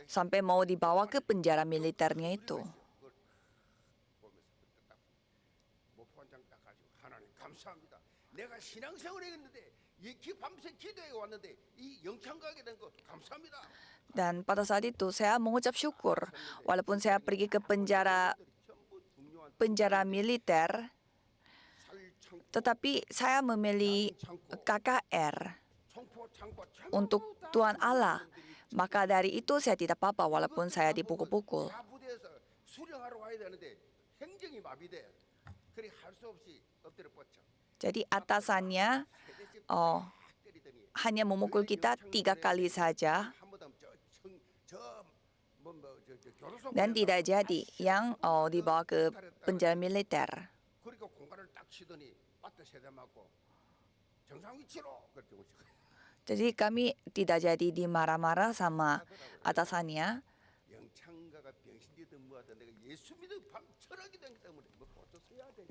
Sampai mau dibawa ke penjara militernya itu. 감사합니다. 내가 신앙생활을 했는데 밤새 기도해 왔는데 이 영창 가게 된 거 감사합니다. Dan pada saat itu saya mengucap syukur walaupun saya pergi ke penjara militer, tetapi saya memilih KKR untuk Tuhan Allah. Maka dari itu saya tidak apa-apa walaupun saya dipukul-pukul. Jadi atasannya hanya memukul kita 3 kali saja dan tidak jadi yang dibawa ke penjara militer. Jadi kami tidak jadi dimarah-marah sama atasannya.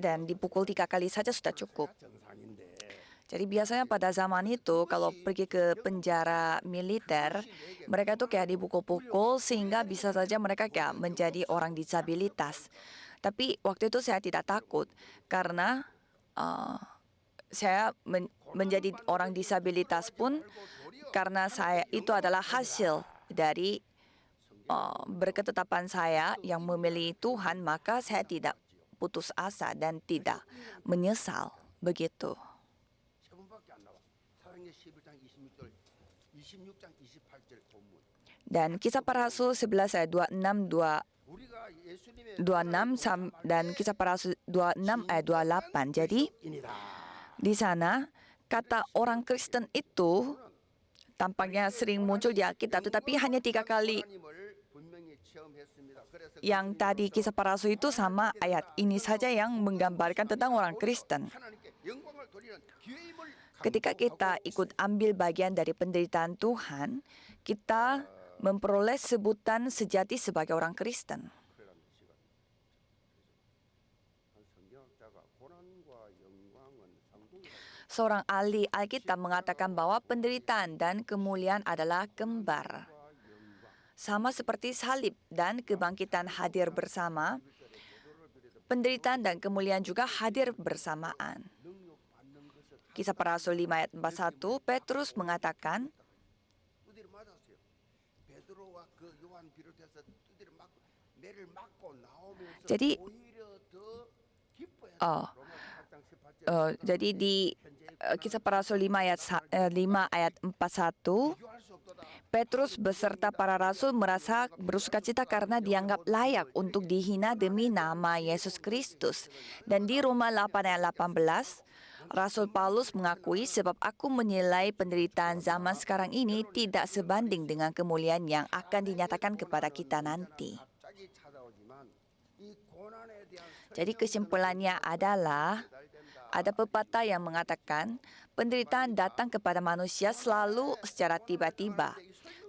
Dan dipukul 3 kali saja sudah cukup. Jadi biasanya pada zaman itu kalau pergi ke penjara militer, mereka tuh kayak dipukul-pukul sehingga bisa saja mereka kayak menjadi orang disabilitas. Tapi waktu itu saya tidak takut karena saya menjadi orang disabilitas pun karena saya itu adalah hasil dari berketetapan saya yang memilih Tuhan, maka saya tidak putus asa dan tidak menyesal begitu. Dan Kisah Para Rasul 11 ayat 26 dan Kisah Para Rasul 26 ayat 28. Jadi di sana kata orang Kristen itu tampaknya sering muncul di Alkitab, tetapi hanya 3 kali. Yang tadi Kisah Para Rasul itu sama ayat ini saja yang menggambarkan tentang orang Kristen. Ketika kita ikut ambil bagian dari penderitaan Tuhan, kita memperoleh sebutan sejati sebagai orang Kristen. Seorang ahli Alkitab mengatakan bahwa penderitaan dan kemuliaan adalah kembar. Sama seperti salib dan kebangkitan hadir bersama, penderitaan dan kemuliaan juga hadir bersamaan. Kisah Para Rasul 5 ayat 41, Petrus mengatakan, jadi di Kisah Para Rasul 5 ayat 41, Petrus beserta para rasul merasa bersukacita karena dianggap layak untuk dihina demi nama Yesus Kristus. Dan di Roma 8 ayat 18, Rasul Paulus mengakui, sebab aku menilai penderitaan zaman sekarang ini tidak sebanding dengan kemuliaan yang akan dinyatakan kepada kita nanti. Jadi kesimpulannya adalah, ada pepatah yang mengatakan, penderitaan datang kepada manusia selalu secara tiba-tiba.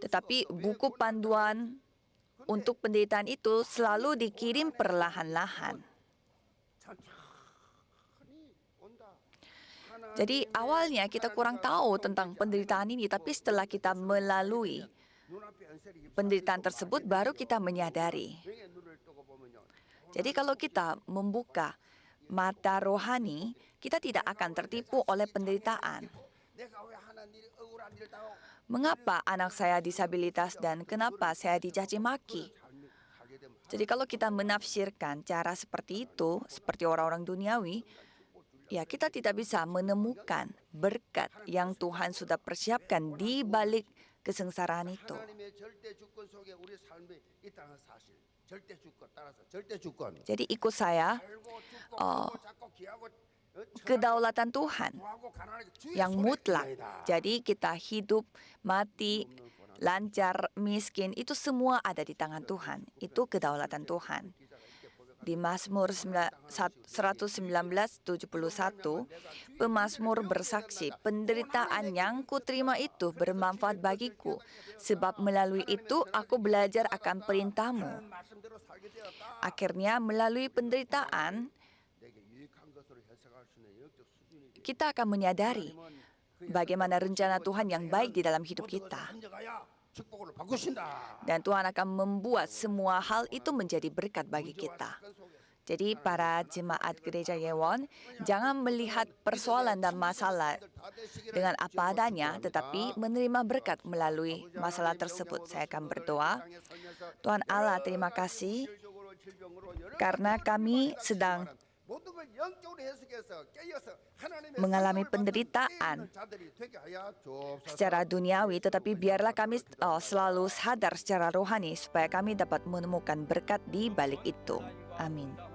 Tetapi buku panduan untuk penderitaan itu selalu dikirim perlahan-lahan. Jadi awalnya kita kurang tahu tentang penderitaan ini, tapi setelah kita melalui penderitaan tersebut, baru kita menyadari. Jadi kalau kita membuka mata rohani, kita tidak akan tertipu oleh penderitaan. Mengapa anak saya disabilitas dan kenapa saya dicaci maki? Jadi kalau kita menafsirkan cara seperti itu, seperti orang-orang duniawi, ya kita tidak bisa menemukan berkat yang Tuhan sudah persiapkan di balik kesengsaraan itu. 하나님의 절대 주권 속에 우리 삶이 있다는 사실. 절대 주권 따라서 절대 주권. Jadi ikut saya, 살고 죽고 크고 작고 귀하고 kedaulatan Tuhan 구하고 가난하게 주의 yang 손에 mutlak. 있나이다. Jadi kita hidup, mati, lancar, miskin, itu semua ada di tangan Tuhan. Itu kedaulatan Tuhan. Di Mazmur 119:71, pemazmur bersaksi, penderitaan yang kuterima itu bermanfaat bagiku, sebab melalui itu aku belajar akan perintahmu. 하나님 말씀대로 살게 되었다. Akhirnya melalui penderitaan, 내게 유익한 것으로 해석할 수 있는 영적 수준이 되고 kita akan menyadari bagaimana rencana Tuhan yang baik di dalam hidup kita. 함정하여 축복으로 바꾸신다. Dan Tuhan akan membuat semua hal itu menjadi berkat bagi kita. Jadi para jemaat gereja Yewon, jangan melihat persoalan dan masalah dengan apa adanya, tetapi menerima berkat melalui masalah tersebut. Saya akan berdoa, Tuhan Allah terima kasih karena kami sedang mengalami penderitaan secara duniawi, tetapi biarlah kami selalu sadar secara rohani supaya kami dapat menemukan berkat di balik itu. Amin.